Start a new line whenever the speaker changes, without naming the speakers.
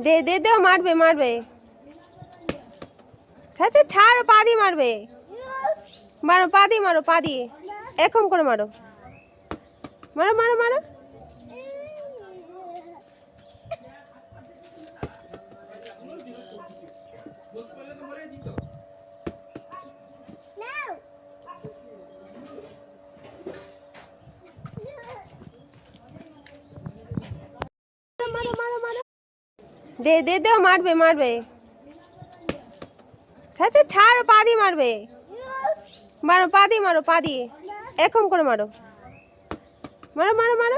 দে দে দে, মারবে মারবে। আচ্ছা ছাড়, পা দিয়ে মারবে। মারো, পা দিয়ে মারো, পা দিয়ে এরকম করে মারো, মারো মারো মারো। মারো মারো মারো। দে দে দে, মারবে মারবে। আচ্ছা ছাড়, পা দিয়ে মারবে। মারো, পা দিয়ে মারো, পা দিয়ে এরকম করে মারো, মারো মারো মারো।